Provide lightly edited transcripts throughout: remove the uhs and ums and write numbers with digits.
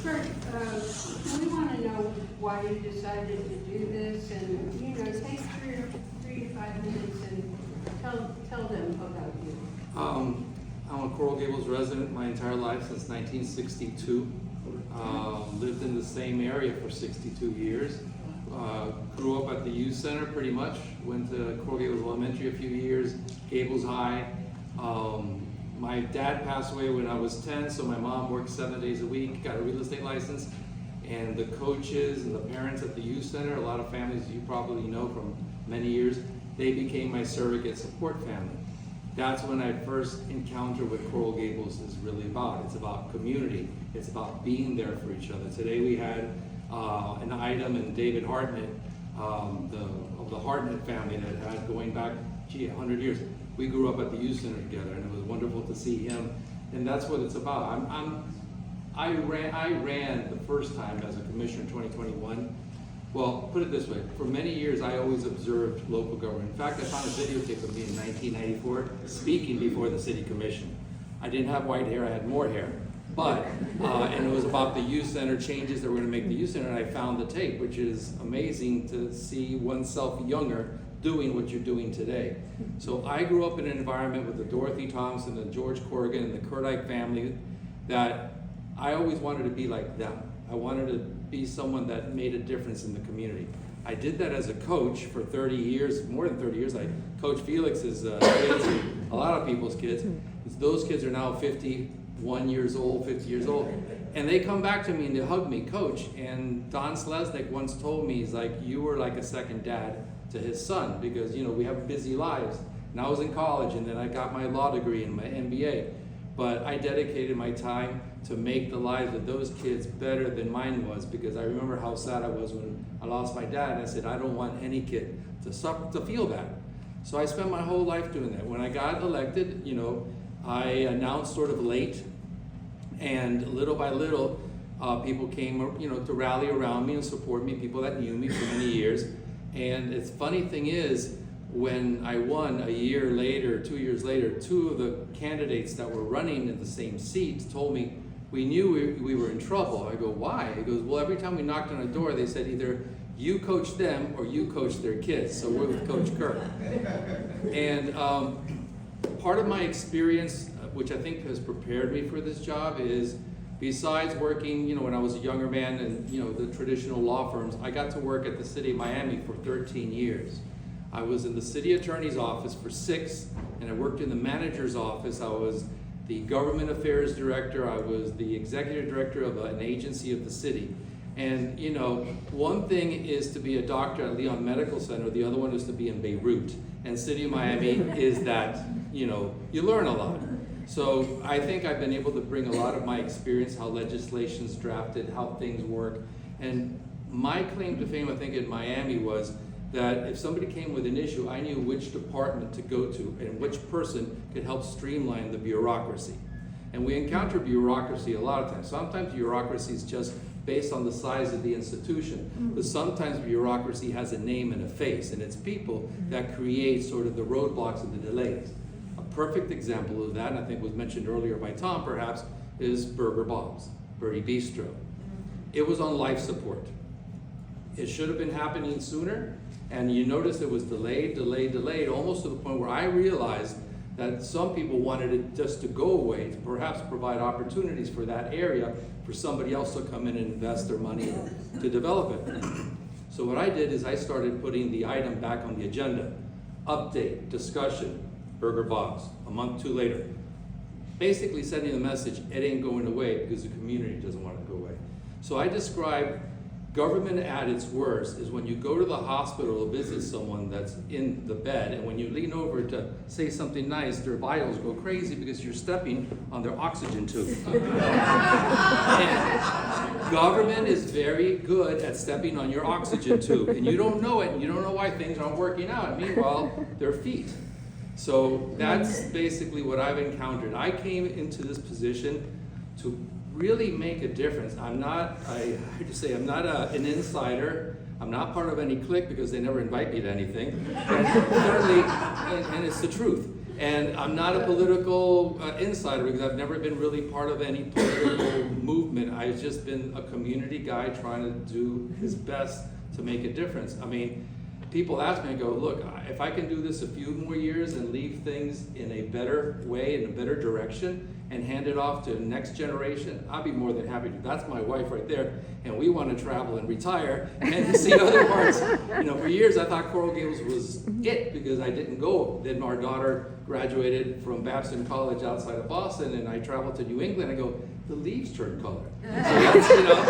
Kirk, we want to know why you decided to do this, and, take 3 to 5 minutes and tell them about you. I'm a Coral Gables resident my entire life since 1962. Lived in the same area for 62 years. Grew up at the youth center pretty much. Went to Coral Gables Elementary a few years, Gables High. My dad passed away when I was 10, so my mom worked 7 days a week, got a real estate license. And the coaches and the parents at the youth center, a lot of families you probably know from many years, they became my surrogate support family. That's when I first encountered what Coral Gables is really about. It's about community. It's about being there for each other. Today we had an item in David Hartnett, of the Hartnett family that had going back, 100 years. We grew up at the youth center together, and it was wonderful to see him. And that's what it's about. I ran the first time as a commissioner in 2021. Well, put it this way, for many years I always observed local government. In fact, I found a videotape of me in 1994 speaking before the city commission. I didn't have white hair, I had more hair. But, and it was about the youth center changes that were gonna make the youth center, and I found the tape, which is amazing to see oneself younger doing what you're doing today. So I grew up in an environment with the Dorothy Thompson, the George Corrigan, and the Kurdike family that I always wanted to be like them. I wanted to be someone that made a difference in the community. I did that as a coach for 30 years, more than 30 years. I coached Felix's kids, and a lot of people's kids. Those kids are now 51 years old, 50 years old. And they come back to me and they hug me, Coach. And Don Slesnik once told me, he's like, you were like a second dad to his son, because we have busy lives. And I was in college, and then I got my law degree and my MBA. But I dedicated my time to make the lives of those kids better than mine was, because I remember how sad I was when I lost my dad, and I said, I don't want any kid to suffer, to feel that. So I spent my whole life doing that. When I got elected, I announced sort of late, and little by little, people came, to rally around me and support me, people that knew me for many years. And it's funny thing is, when I won a year later, 2 years later, two of the candidates that were running in the same seat told me, we knew we were in trouble. I go, why? He goes, well, every time we knocked on a door, they said either you coach them or you coach their kids. So we're with Coach Kirk. And part of my experience, which I think has prepared me for this job, is besides working, when I was a younger man and, the traditional law firms, I got to work at the city of Miami for 13 years. I was in the city attorney's office for 6, and I worked in the manager's office. I was the government affairs director. I was the executive director of an agency of the city. And, one thing is to be a doctor at Leon Medical Center. The other one is to be in Beirut. And city of Miami is that, you learn a lot. So I think I've been able to bring a lot of my experience, how legislation's drafted, how things work. And my claim to fame, I think, in Miami was that if somebody came with an issue, I knew which department to go to and which person could help streamline the bureaucracy. And we encounter bureaucracy a lot of times. Sometimes bureaucracy is just based on the size of the institution, but sometimes bureaucracy has a name and a face, and it's people that create sort of the roadblocks and the delays. A perfect example of that, and I think was mentioned earlier by Tom perhaps, is Burger Bob's, Birdie Bistro. It was on life support. It should have been happening sooner, and you notice it was delayed, almost to the point where I realized that some people wanted it just to go away, to perhaps provide opportunities for that area for somebody else to come in and invest their money to develop it. So what I did is I started putting the item back on the agenda. Update, discussion, Burger Bob's, a month, 2 later. Basically sending the message, it ain't going away because the community doesn't want it to go away. So I describe government at its worst is when you go to the hospital to visit someone that's in the bed, and when you lean over to say something nice, their vitals go crazy because you're stepping on their oxygen tube. And government is very good at stepping on your oxygen tube, and you don't know it, and you don't know why things aren't working out. Meanwhile, their feet. So that's basically what I've encountered. I came into this position to really make a difference. I'm not an insider. I'm not part of any clique because they never invite me to anything. And certainly, and it's the truth. And I'm not a political insider because I've never been really part of any political movement. I've just been a community guy trying to do his best to make a difference. I mean, people ask me, I go, look, if I can do this a few more years and leave things in a better way, in a better direction, and hand it off to the next generation, I'll be more than happy to. That's my wife right there, and we want to travel and retire and see other parts. You know, for years I thought Coral Gables was it because I didn't go. Then our daughter graduated from Babson College outside of Boston, and I traveled to New England. I go, the leaves turn color. So that's, you know,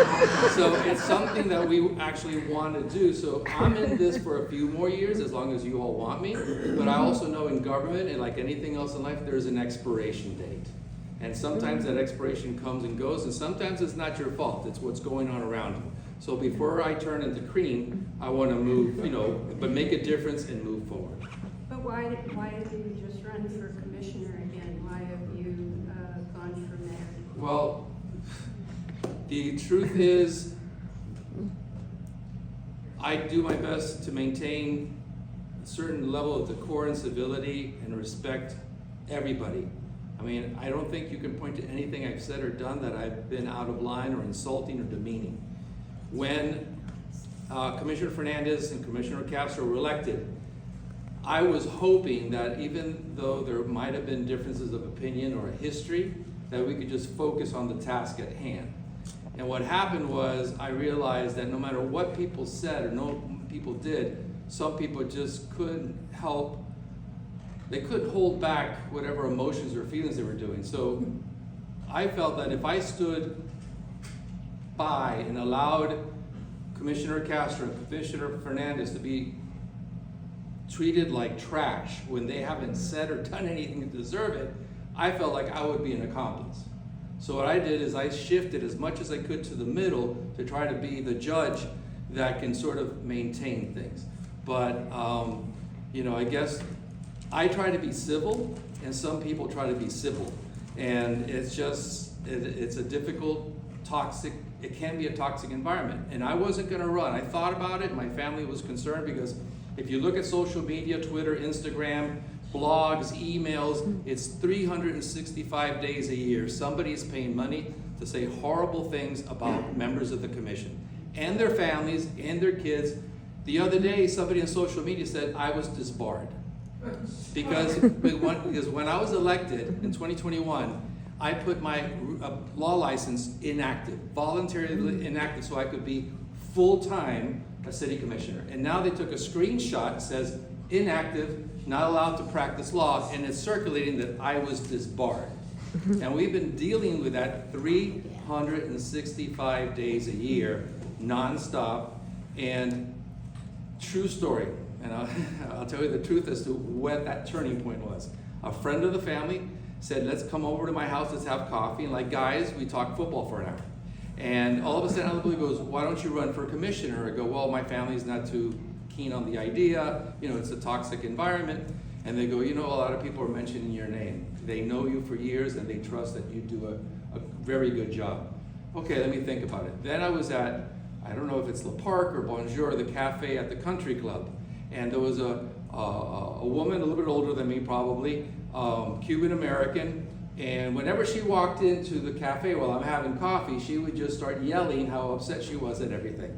so it's something that we actually want to do. So I'm in this for a few more years, as long as you all want me. But I also know in government, and like anything else in life, there's an expiration date. And sometimes that expiration comes and goes, and sometimes it's not your fault, it's what's going on around you. So before I turn into cream, I want to move, you know, but make a difference and move forward. But why didn't you just run for commissioner again? Why have you gone from there? Well, the truth is, I do my best to maintain a certain level of decor and civility and respect everybody. I mean, I don't think you can point to anything I've said or done that I've been out of line or insulting or demeaning. When Commissioner Fernandez and Commissioner Castro were elected, I was hoping that even though there might have been differences of opinion or a history, that we could just focus on the task at hand. And what happened was I realized that no matter what people said or no people did, some people just couldn't help. They couldn't hold back whatever emotions or feelings they were doing. So I felt that if I stood by and allowed Commissioner Castro and Commissioner Fernandez to be treated like trash when they haven't said or done anything to deserve it, I felt like I would be an accomplice. So what I did is I shifted as much as I could to the middle to try to be the judge that can sort of maintain things. But, you know, I guess I try to be civil, and some people try to be civil. And it's just, it's a difficult, toxic, it can be a toxic environment. And I wasn't gonna run. I thought about it, my family was concerned because if you look at social media, Twitter, Instagram, blogs, emails, it's 365 days a year. Somebody's paying money to say horrible things about members of the commission and their families and their kids. The other day, somebody on social media said I was disbarred. Because when I was elected in 2021, I put my law license inactive, voluntarily inactive, so I could be full-time a city commissioner. And now they took a screenshot that says inactive, not allowed to practice law, and it's circulating that I was disbarred. And we've been dealing with that 365 days a year, nonstop, and true story. And I'll tell you the truth as to what that turning point was. A friend of the family said, let's come over to my house, let's have coffee. And like guys, we talk football for an hour. And all of a sudden, Ellie goes, why don't you run for commissioner? I go, well, my family's not too keen on the idea. You know, it's a toxic environment. And they go, you know, a lot of people are mentioning your name. They know you for years and they trust that you do a very good job. Okay, let me think about it. Then I was at, I don't know if it's Le Parc or Bonjour, the cafe at the country club. And there was a woman, a little bit older than me probably, Cuban American, and whenever she walked into the cafe while I'm having coffee, she would just start yelling how upset she was at everything.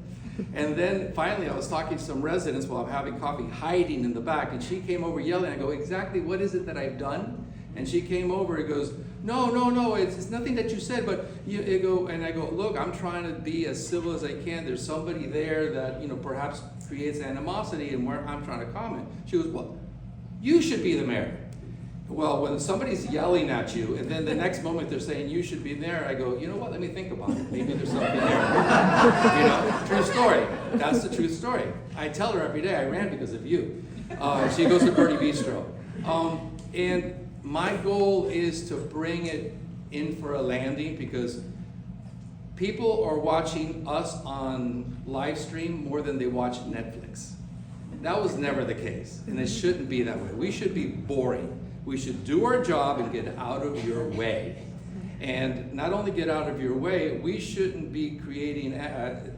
And then finally I was talking to some residents while I'm having coffee, hiding in the back, and she came over yelling. I go, exactly what is it that I've done? And she came over and goes, no, it's nothing that you said, but I go, look, I'm trying to be as civil as I can. There's somebody there that, you know, perhaps creates animosity and where I'm trying to comment. She goes, well, you should be the mayor. Well, when somebody's yelling at you and then the next moment they're saying you should be there, I go, you know what, let me think about it. Maybe there's something there. You know, true story. That's the true story. I tell her every day, I ran because of you. She goes to Birdie Bistro. And my goal is to bring it in for a landing because people are watching us on live stream more than they watch Netflix. That was never the case, and it shouldn't be that way. We should be boring. We should do our job and get out of your way. And not only get out of your way, we shouldn't be creating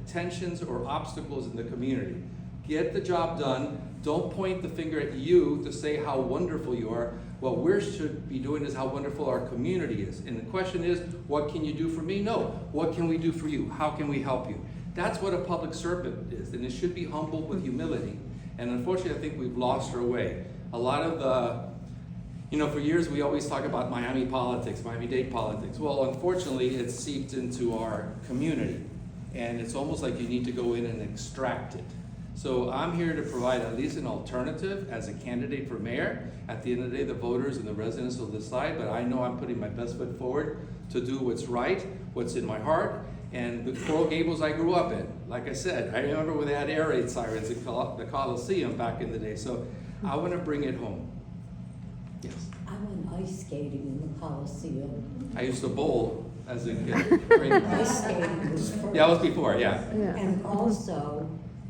tensions or obstacles in the community. Get the job done. Don't point the finger at you to say how wonderful you are. What we should be doing is how wonderful our community is. And the question is, what can you do for me? No. What can we do for you? How can we help you? That's what a public servant is, and it should be humble with humility. And unfortunately, I think we've lost our way. A lot of for years we always talk about Miami politics, Miami-Dade politics. Well, unfortunately, it's seeped into our community. And it's almost like you need to go in and extract it. So I'm here to provide at least an alternative as a candidate for mayor. At the end of the day, the voters and the residents will decide, but I know I'm putting my best foot forward to do what's right, what's in my heart. And the Coral Gables I grew up in, like I said, I remember when they had air raid sirens in the Coliseum back in the day. So I want to bring it home. Yes. I went ice skating in the Coliseum. I used to bowl as a kid. Ice skating was first. Yeah, that was before, yeah. And also,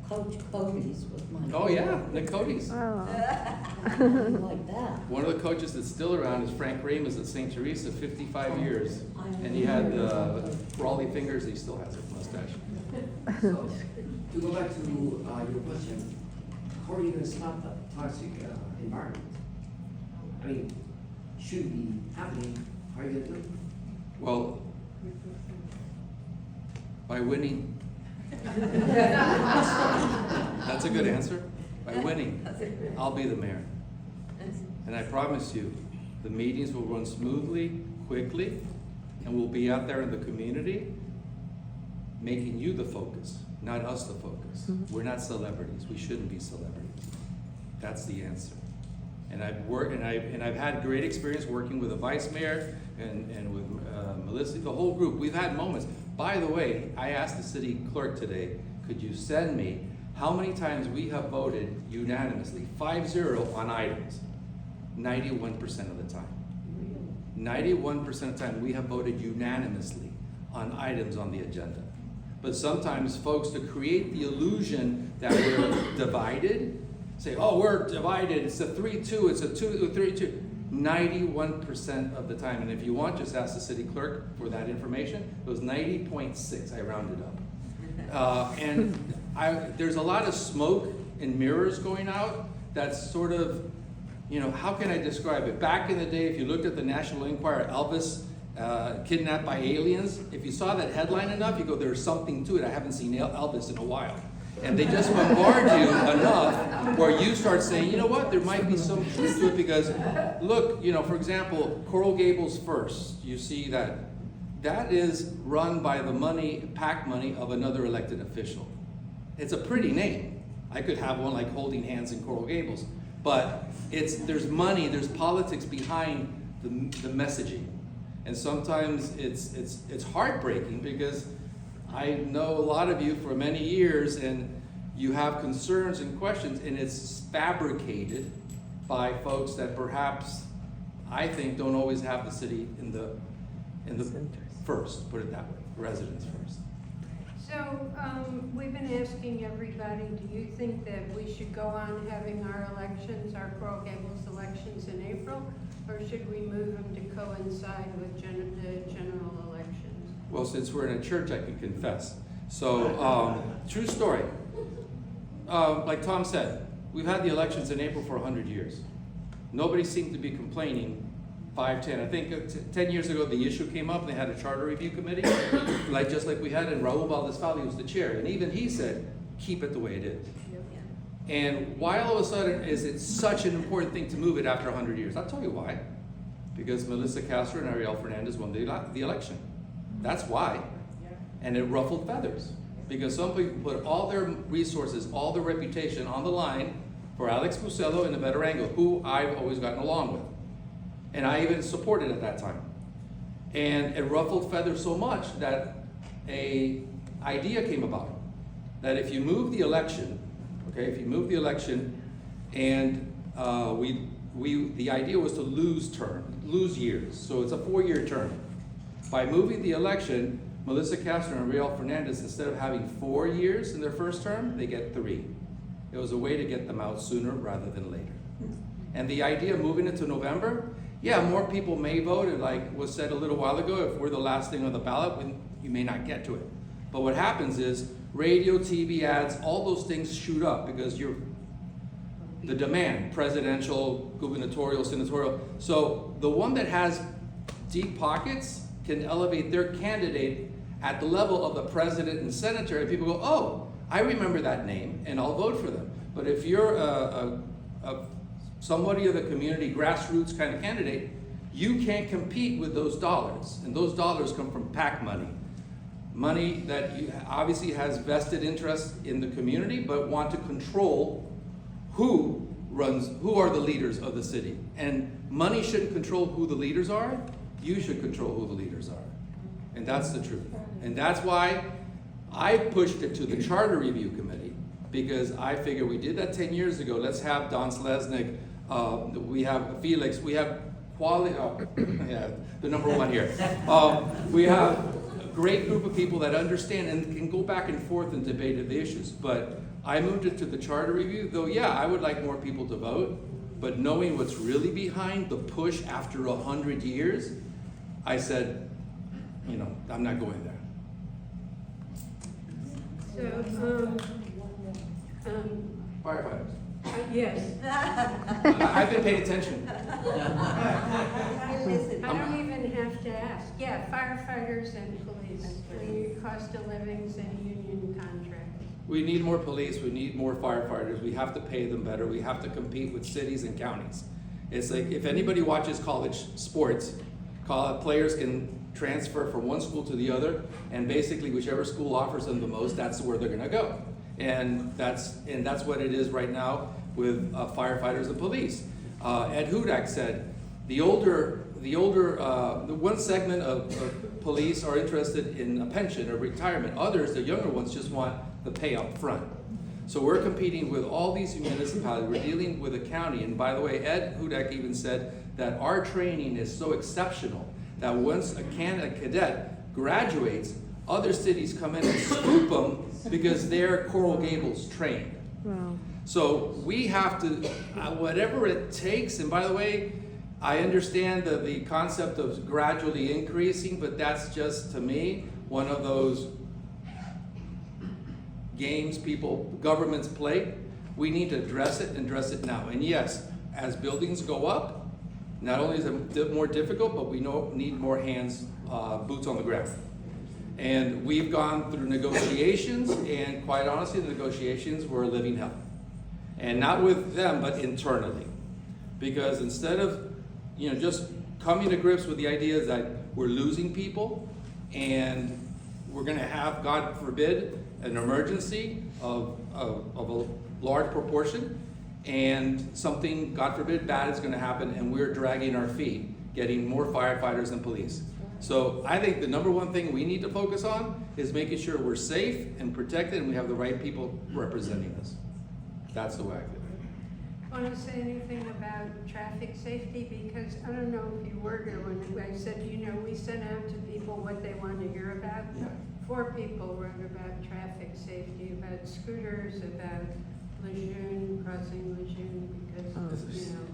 Coach Cody's was my. Oh yeah, Nick Cody's. Something like that. One of the coaches that's still around is Frank Ramus at St. Teresa, 55 years. And he had the brawly fingers, he still has a mustache. So, to go back to your question, how are you going to stop the toxic environment? I mean, should be happening, how are you going to do it? Well, by winning. That's a good answer. By winning, I'll be the mayor. And I promise you, the meetings will run smoothly, quickly, and we'll be out there in the community making you the focus, not us the focus. Mm-hmm. We're not celebrities. We shouldn't be celebrities. That's the answer. And I've had great experience working with the vice mayor and with Melissa, the whole group. We've had moments. By the way, I asked the city clerk today, could you send me how many times we have voted unanimously, 5-0 on items? 91% of the time. 91% of the time we have voted unanimously on items on the agenda. But sometimes folks, to create the illusion that we're divided, say, oh, we're divided, it's a 3-2, it's a 2-3-2. 91% of the time, and if you want, just ask the city clerk for that information. It was 90.6, I rounded up. There's a lot of smoke and mirrors going out that's sort of, how can I describe it? Back in the day, if you looked at the National Enquirer, Elvis kidnapped by aliens, if you saw that headline enough, you go, there's something to it. I haven't seen Elvis in a while. And they just bombard you enough where you start saying, you know what, there might be some truth to it because, look, for example, Coral Gables First, you see that is run by the PAC money of another elected official. It's a pretty name. I could have one like Holding Hands in Coral Gables, but there's money, there's politics behind the messaging. And sometimes it's heartbreaking because I know a lot of you for many years and you have concerns and questions and it's fabricated by folks that perhaps I think don't always have the city in the first, put it that way, residents first. So, we've been asking everybody, do you think that we should go on having our elections, our Coral Gables elections in April, or should we move them to coincide with the general elections? Well, since we're in a church, I can confess. So, true story. Like Tom said, we've had the elections in April for 100 years. Nobody seemed to be complaining 5, 10. I think 10 years ago, the issue came up, and they had a charter review committee, just like we had, and Raul Valdez-Fali was the chair. And even he said, keep it the way it is. And why all of a sudden is it such an important thing to move it after 100 years? I'll tell you why. Because Melissa Castro and Ariel Fernandez won the election. That's why. And it ruffled feathers. Because some people put all their resources, all their reputation on the line for Alex Bucelo and Nevada Rango, who I've always gotten along with. And I even supported at that time. And it ruffled feathers so much that an idea came about. That if you move the election, and the idea was to lose years. So it's a 4-year term. By moving the election, Melissa Castro and Ariel Fernandez, instead of having 4 years in their first term, they get 3. It was a way to get them out sooner rather than later. And the idea of moving it to November, more people may vote, and like was said a little while ago, if we're the last thing on the ballot, you may not get to it. But what happens is radio, TV ads, all those things shoot up because the demand, presidential, gubernatorial, senatorial. So the one that has deep pockets can elevate their candidate at the level of the president and senator, and people go, oh, I remember that name, and I'll vote for them. But if you're somebody of the community, grassroots kind of candidate, you can't compete with those dollars. And those dollars come from PAC money. Money that obviously has vested interest in the community, but want to control who are the leaders of the city. And money shouldn't control who the leaders are. You should control who the leaders are. And that's the truth. And that's why I pushed it to the Charter Review Committee, because I figure we did that 10 years ago. Let's have Don Slesnik, we have Felix, we have quality, yeah, the number one here. We have a great group of people that understand and can go back and forth and debate the issues. But I moved it to the Charter Review, though, yeah, I would like more people to vote. But knowing what's really behind the push after 100 years, I said, you know, I'm not going there. So, Firefighters. yes, I've been paying attention. I don't even have to ask. Yeah, firefighters and police, cost of livings and union contracts. We need more police, we need more firefighters, we have to pay them better, we have to compete with cities and counties. It's like, if anybody watches college sports, players can transfer from one school to the other, and basically whichever school offers them the most, that's where they're gonna go. And that's what it is right now with firefighters and police. Ed Hudak said, the one segment of police are interested in a pension or retirement. Others, the younger ones, just want the pay up front. So we're competing with all these municipalities. We're dealing with a county. And by the way, Ed Hudak even said that our training is so exceptional that once a cadet graduates, other cities come in and scoop them because they're Coral Gables trained. Wow. So we have to, whatever it takes, and by the way, I understand the concept of gradually increasing, but that's just, to me, one of those games governments play. We need to address it and address it now. And yes, as buildings go up, not only is it more difficult, but we need more hands, boots on the ground. And we've gone through negotiations, and quite honestly, the negotiations were a living hell. And not with them, but internally. Because instead of, just coming to grips with the idea that we're losing people, and we're gonna have, God forbid, an emergency of a large proportion, and something, God forbid, bad is gonna happen, and we're dragging our feet, getting more firefighters and police. So I think the number one thing we need to focus on is making sure we're safe and protected and we have the right people representing us. That's the way I feel. Want to say anything about traffic safety? Because I don't know if you were here when I said, we sent out to people what they want to hear about. Yeah. 4 people wrote about traffic safety, about scooters, about Lejeune, crossing Lejeune, because,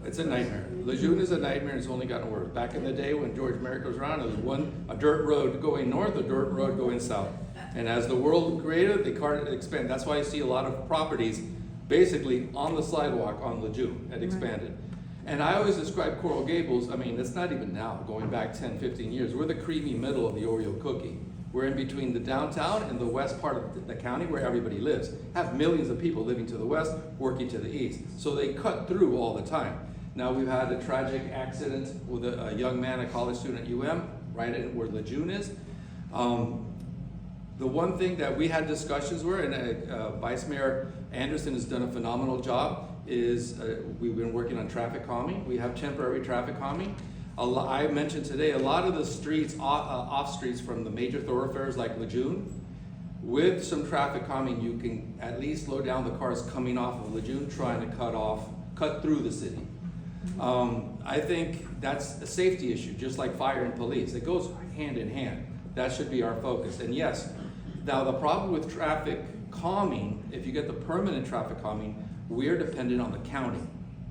It's a nightmare. Lejeune is a nightmare, and it's only gotten worse. Back in the day when George Merrick was around, it was a dirt road going north, a dirt road going south. And as the world created, they started to expand. That's why you see a lot of properties basically on the sidewalk on Lejeune and expanded. And I always describe Coral Gables, it's not even now, going back 10, 15 years. We're the creamy middle of the Oreo cookie. We're in between the downtown and the west part of the county where everybody lives. Have millions of people living to the west, working to the east. So they cut through all the time. Now we've had a tragic accident with a young man, a college student at UM, right where Lejeune is. The one thing that we had discussions were, and Vice Mayor Anderson has done a phenomenal job, is we've been working on traffic calming. We have temporary traffic calming. I mentioned today, a lot of the streets, off streets from the major thoroughfares like Lejeune, with some traffic calming, you can at least slow down the cars coming off of Lejeune trying to cut through the city. I think that's a safety issue, just like fire and police. It goes hand in hand. That should be our focus. And yes, now the problem with traffic calming, if you get the permanent traffic calming, we're dependent on the county.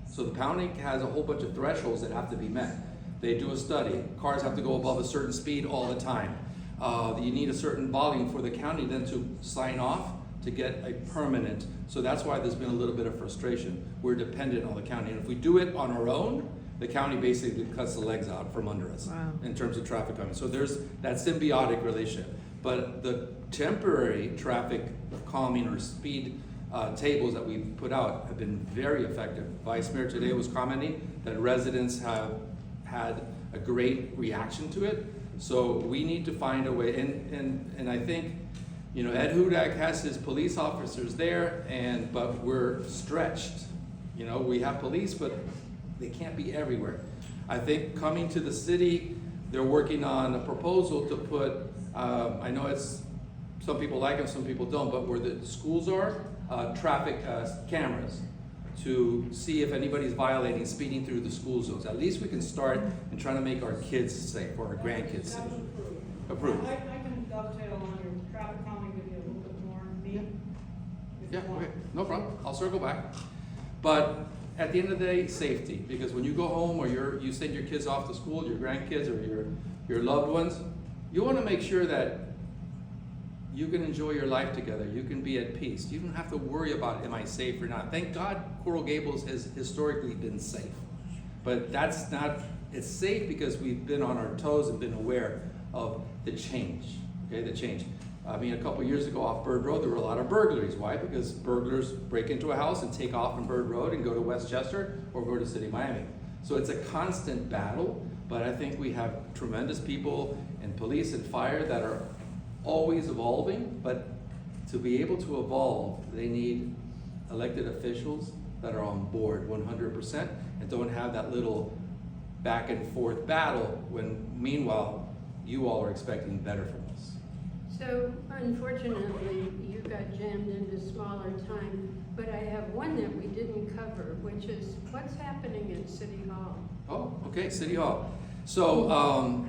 So the county has a whole bunch of thresholds that have to be met. They do a study. Cars have to go above a certain speed all the time. You need a certain volume for the county then to sign off to get a permanent, so that's why there's been a little bit of frustration. We're dependent on the county, and if we do it on our own, the county basically cuts the legs out from under us in terms of traffic coming. So there's that symbiotic relationship. But the temporary traffic calming or speed tables that we've put out have been very effective. Vice Mayor today was commenting that residents have had a great reaction to it. So we need to find a way, and I think, you know, Ed Hudak has his police officers there, but we're stretched. You know, we have police, but they can't be everywhere. I think coming to the city, they're working on a proposal to put, I know it's, some people like them, some people don't, but where the schools are, traffic cameras to see if anybody's violating, speeding through the school zones. At least we can start and try to make our kids safe or our grandkids safe. Approved. I can dovetail on your traffic calming, give you a little bit more meat. if you Yeah, want. okay, no problem, I'll circle back. But at the end of the day, safety, because when you go home or you send your kids off to school, your grandkids or your loved ones, you wanna make sure that you can enjoy your life together, you can be at peace. You don't have to worry about, am I safe or not? Thank God Coral Gables has historically been safe. But that's not, it's safe because we've been on our toes and been aware of the change, okay, the change. I mean, a couple years ago off Bird Road, there were a lot of burglaries. Why? Because burglars break into a house and take off on Bird Road and go to Westchester or go to City of Miami. So it's a constant battle, but I think we have tremendous people in police and fire that are always evolving, but to be able to evolve, they need elected officials that are on board 100% and don't have that little back and forth battle when meanwhile you all are expecting better from us. So unfortunately, you got jammed into smaller time, but I have one that we didn't cover, which is what's happening at City Hall? Oh, okay, City Hall. So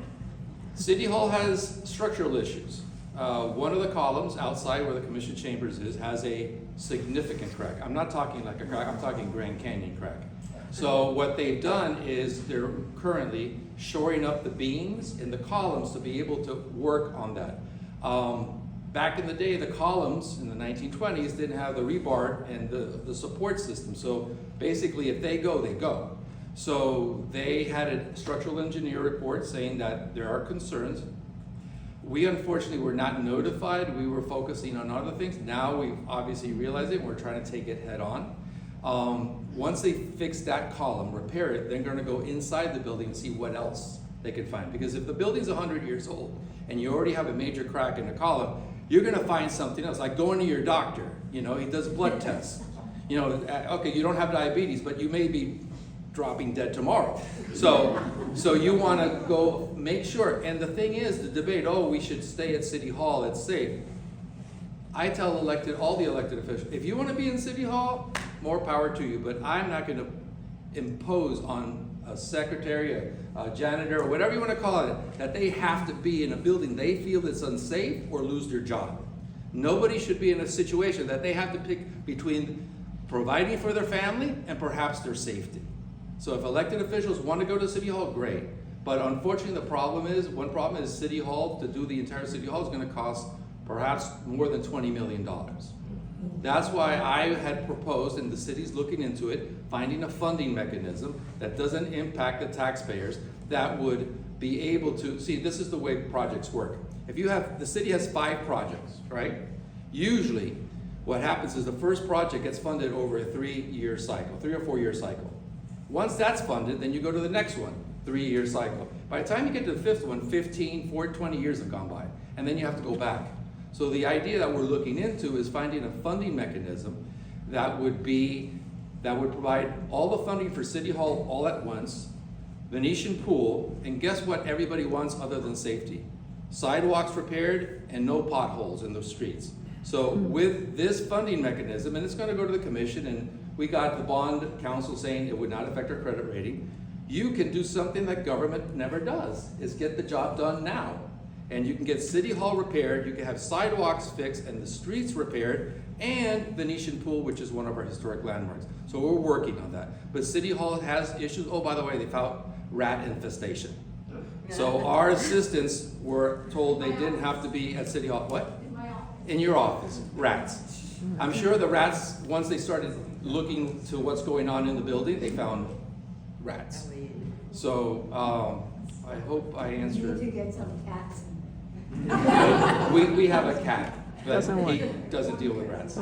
City Hall has structural issues. One of the columns outside where the commission chambers is has a significant crack. I'm not talking like a crack, I'm talking Grand Canyon crack. So what they've done is they're currently shoring up the beams in the columns to be able to work on that. Back in the day, the columns in the 1920s didn't have the rebar and the support system. So basically if they go, they go. So they had a structural engineer report saying that there are concerns. We unfortunately were not notified. We were focusing on other things. Now we've obviously realized it and we're trying to take it head on. Once they fix that column, repair it, they're gonna go inside the building and see what else they can find. Because if the building's 100 years old and you already have a major crack in the column, you're gonna find something else, like going to your doctor, you know, he does blood tests. You know, okay, you don't have diabetes, but you may be dropping dead tomorrow. So you wanna go make sure, and the thing is, the debate, oh, we should stay at City Hall, it's safe. I tell all the elected officials, if you wanna be in City Hall, more power to you, but I'm not gonna impose on a secretary, a janitor, or whatever you wanna call it, that they have to be in a building they feel it's unsafe or lose their job. Nobody should be in a situation that they have to pick between providing for their family and perhaps their safety. So if elected officials want to go to City Hall, great. But unfortunately, one problem is City Hall, to do the entire City Hall is gonna cost perhaps more than $20 million. That's why I had proposed, and the city's looking into it, finding a funding mechanism that doesn't impact the taxpayers, that would be able to, see, this is the way projects work. If you have, the city has 5 projects, right? Usually, what happens is the first project gets funded over a 3-year cycle, 3 or 4 year cycle. Once that's funded, then you go to the next one, 3-year cycle. By the time you get to the 5th one, 15, 20 years have gone by, and then you have to go back. So the idea that we're looking into is finding a funding mechanism that would provide all the funding for City Hall all at once, Venetian pool, and guess what everybody wants other than safety? Sidewalks repaired and no potholes in the streets. So with this funding mechanism, and it's gonna go to the commission, and we got the bond council saying it would not affect our credit rating, you can do something that government never does, is get the job done now. And you can get City Hall repaired, you can have sidewalks fixed and the streets repaired, and Venetian Pool, which is one of our historic landmarks. So we're working on that. But City Hall has issues, oh, by the way, they found rat infestation. So our assistants were told they didn't have to be at City Hall. What? In my office. in your office, rats. I'm sure the rats, once they started looking to what's going on in the building, they found rats. So, I hope I You need to answered. get some cats. We have a cat, but Doesn't he work. doesn't deal with rats.